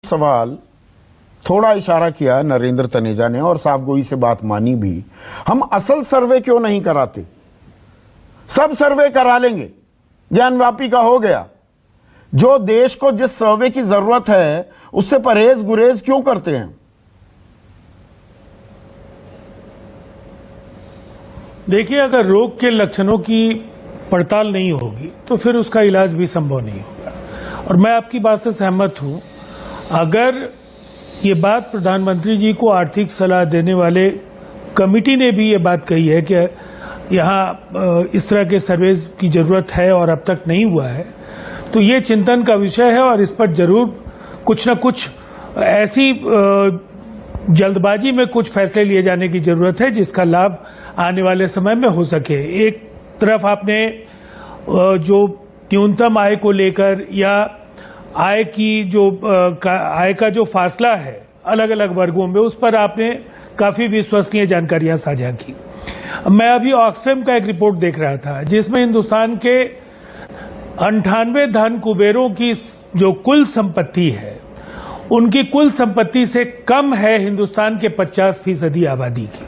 सवाल थोड़ा इशारा किया नरेंद्र तनेजा ने और साफगोई से बात मानी भी। हम असल सर्वे क्यों नहीं कराते? सब सर्वे करा लेंगे, ज्ञानव्यापी का हो गया। जो देश को जिस सर्वे की जरूरत है उससे परहेज गुरेज क्यों करते हैं? देखिए, अगर रोग के लक्षणों की पड़ताल नहीं होगी तो फिर उसका इलाज भी संभव नहीं होगा। और मैं आपकी बात से सहमत हूं। अगर ये बात प्रधानमंत्री जी को आर्थिक सलाह देने वाले कमिटी ने भी ये बात कही है कि यहाँ इस तरह के सर्वेज की जरूरत है और अब तक नहीं हुआ है, तो ये चिंतन का विषय है और इस पर जरूर कुछ न कुछ ऐसी जल्दबाजी में कुछ फैसले लिए जाने की जरूरत है जिसका लाभ आने वाले समय में हो सके। एक तरफ आपने जो न्यूनतम आय को लेकर या आय की जो आय का जो फासला है अलग अलग वर्गों में, उस पर आपने काफी विश्वसनीय जानकारियां साझा की। मैं अभी ऑक्सफैम का एक रिपोर्ट देख रहा था जिसमें हिंदुस्तान के 98 धन कुबेरों की जो कुल संपत्ति है उनकी कुल संपत्ति से कम है हिंदुस्तान के 50% आबादी की।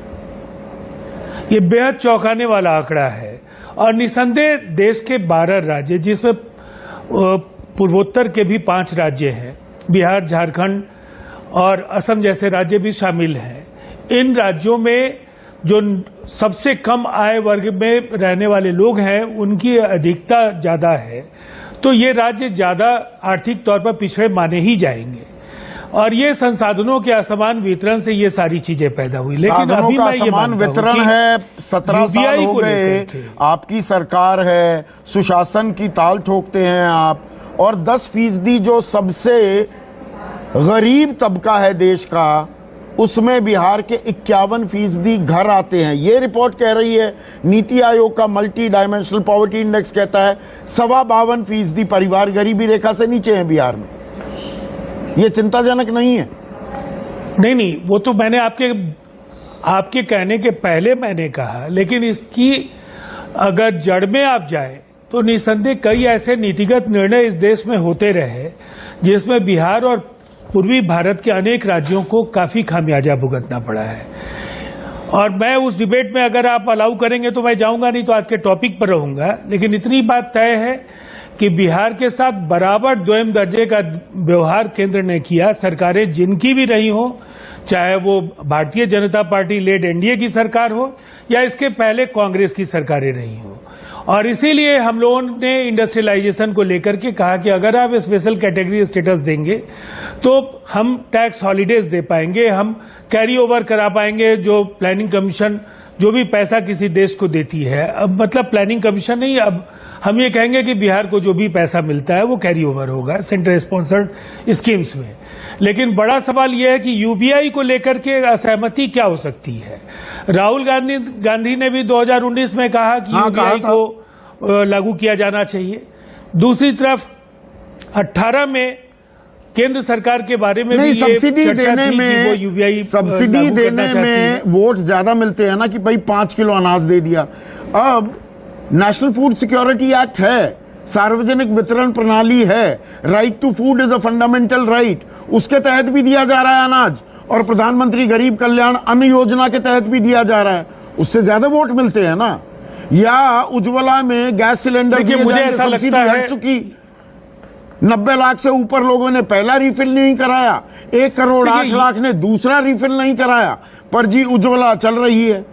ये बेहद चौंकाने वाला आंकड़ा है और निसंदेह देश के 12 राज्य, जिसमें पूर्वोत्तर के भी 5 राज्य हैं, बिहार, झारखंड और असम जैसे राज्य भी शामिल हैं। इन राज्यों में जो सबसे कम आय वर्ग में रहने वाले लोग हैं उनकी अधिकता ज्यादा है, तो ये राज्य ज्यादा आर्थिक तौर पर पिछड़े माने ही जाएंगे। और ये संसाधनों के असमान वितरण से ये सारी चीजें पैदा हुई। लेकिन अभी मैं ये असमान वितरण है, 17 साल हो गए आपकी सरकार है, सुशासन की ताल ठोकते हैं आप, और 10% जो सबसे गरीब तबका है देश का, उसमें बिहार के 51% घर आते हैं। ये रिपोर्ट कह रही है, नीति आयोग का मल्टी डायमेंशनल पॉवर्टी इंडेक्स कहता है 52% परिवार गरीबी रेखा से नीचे हैं बिहार में। ये चिंताजनक नहीं है? नहीं, वो तो मैंने आपके कहने के पहले मैंने कहा, लेकिन इसकी अगर जड़ में आप जाए तो निसंदेह कई ऐसे नीतिगत निर्णय इस देश में होते रहे जिसमें बिहार और पूर्वी भारत के अनेक राज्यों को काफी खामियाजा भुगतना पड़ा है। और मैं उस डिबेट में अगर आप अलाउ करेंगे तो मैं जाऊंगा, नहीं तो आज के टॉपिक पर रहूंगा। लेकिन इतनी बात तय है कि बिहार के साथ बराबर द्वयम दर्जे का व्यवहार केंद्र ने किया। सरकारें जिनकी भी रही हो, चाहे वो Bharatiya Janata party lead NDA की सरकार हो या इसके पहले कांग्रेस की सरकारें रही हो। और इसीलिए हम लोगों ने इंडस्ट्रियलाइजेशन को लेकर के कहा कि अगर आप स्पेशल कैटेगरी स्टेटस देंगे तो हम टैक्स हॉलीडेज दे पाएंगे, हम कैरी ओवर करा पाएंगे जो प्लानिंग कमीशन जो भी पैसा किसी देश को देती है। अब मतलब प्लानिंग कमीशन नहीं, अब हम ये कहेंगे कि बिहार को जो भी पैसा मिलता है वो कैरी ओवर होगा सेंटर स्पॉन्सर्ड स्कीम्स में। लेकिन बड़ा सवाल यह है कि यूबीआई को लेकर के असहमति क्या हो सकती है। राहुल गांधी ने भी 2019 में कहा कि यूबीआई को लागू किया जाना चाहिए। दूसरी तरफ 18 में केंद्र सरकार के बारे में भी सब्सिडी देने में, वो यूबीआई सब्सिडी देने में वोट ज्यादा मिलते हैं ना कि भाई 5 किलो अनाज दे दिया। अब नेशनल फूड सिक्योरिटी एक्ट है, सार्वजनिक वितरण प्रणाली है, right to food is a fundamental right, उसके तहत भी दिया जा रहा है अनाज, और प्रधानमंत्री गरीब कल्याण अन्न योजना के तहत भी दिया जा रहा है, उससे ज्यादा वोट मिलते हैं ना। या उज्ज्वला में गैस सिलेंडर की सब्सिडी हट चुकी, 90 लाख से ऊपर लोगों ने पहला रिफिल नहीं कराया, 1 करोड़ 8 लाख ने दूसरा रिफिल नहीं कराया, पर जी उज्ज्वला चल रही है।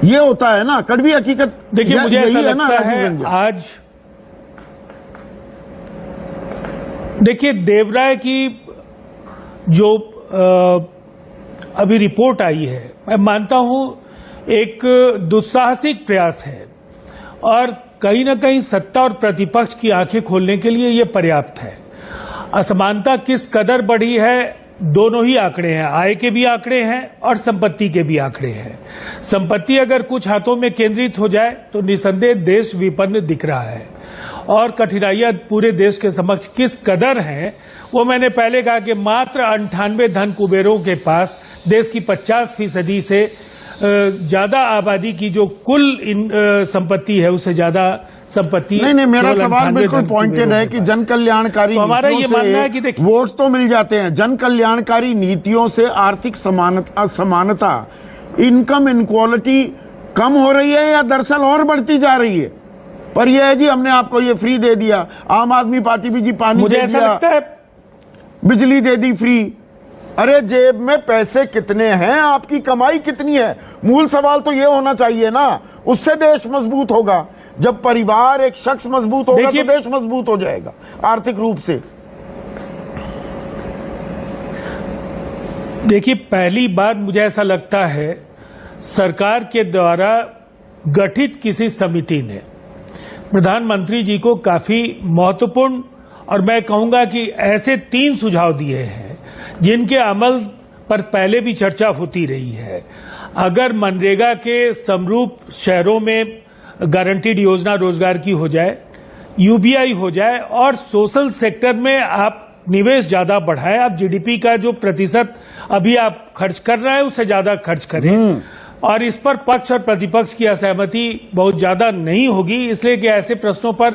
ये होता है ना, कड़वी हकीकत। देखिए, मुझे ऐसा लगता है आज देखिए देवराय की जो अभी रिपोर्ट आई है, मैं मानता हूं एक दुस्साहसिक प्रयास है और कहीं ना कहीं सत्ता और प्रतिपक्ष की आंखें खोलने के लिए यह पर्याप्त है। असमानता किस कदर बढ़ी है, दोनों ही आंकड़े हैं, आय के भी आंकड़े हैं और संपत्ति के भी आंकड़े हैं। संपत्ति अगर कुछ हाथों में केंद्रित हो जाए तो निसंदेह देश विपन्न दिख रहा है, और कठिनाइयां पूरे देश के समक्ष किस कदर हैं वो मैंने पहले कहा कि मात्र 98 धन कुबेरों के पास देश की 50% से ज्यादा आबादी की जो कुल संपत्ति है उससे ज्यादा संपत्ति। नहीं, मेरा केवल सवाल 98 बिल्कुल धन की पॉइंटेड लोगों है के कि पास। जन कल्याणकारी तो हमारा ये नीतियों मानना है कि से देखिए, वोट तो मिल जाते हैं। जन कल्याणकारी नीतियों से आर्थिक समानता, इनकम इनक्वालिटी कम हो रही है या दरअसल और बढ़ती जा रही है? पर यह है जी, हमने आपको ये फ्री दे दिया, आम आदमी पार्टी भी जी पानी मुझे दे ऐसा दिया, लगता है बिजली दे दी फ्री। अरे जेब में पैसे कितने हैं, आपकी कमाई कितनी है? मूल सवाल तो ये होना चाहिए ना। उससे देश मजबूत होगा। जब परिवार, एक शख्स मजबूत होगा तो देश मजबूत हो जाएगा आर्थिक रूप से। देखिए, पहली बार मुझे ऐसा लगता है सरकार के द्वारा गठित किसी समिति ने प्रधानमंत्री जी को काफी महत्वपूर्ण और मैं कहूंगा कि ऐसे 3 सुझाव दिए हैं जिनके अमल पर पहले भी चर्चा होती रही है। अगर मनरेगा के समरूप शहरों में गारंटीड योजना रोजगार की हो जाए, यूबीआई हो जाए और सोशल सेक्टर में आप निवेश ज्यादा बढ़ाएं, आप जीडीपी का जो प्रतिशत अभी आप खर्च कर रहे हैं उससे ज्यादा खर्च करें, और इस पर पक्ष और प्रतिपक्ष की असहमति बहुत ज्यादा नहीं होगी, इसलिए कि ऐसे प्रश्नों पर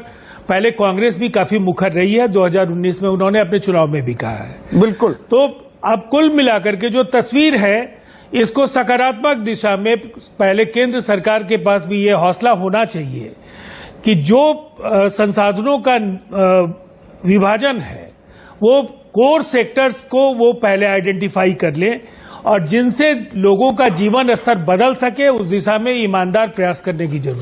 पहले कांग्रेस भी काफी मुखर रही है। 2019 में उन्होंने अपने चुनाव में भी कहा है। बिल्कुल। तो अब कुल मिलाकर के जो तस्वीर है, इसको सकारात्मक दिशा में पहले केंद्र सरकार के पास भी ये हौसला होना चाहिए कि जो संसाधनों का विभाजन है वो कोर सेक्टर्स को वो पहले आइडेंटिफाई कर ले और जिनसे लोगों का जीवन स्तर बदल सके, उस दिशा में ईमानदार प्रयास करने की जरूरत है।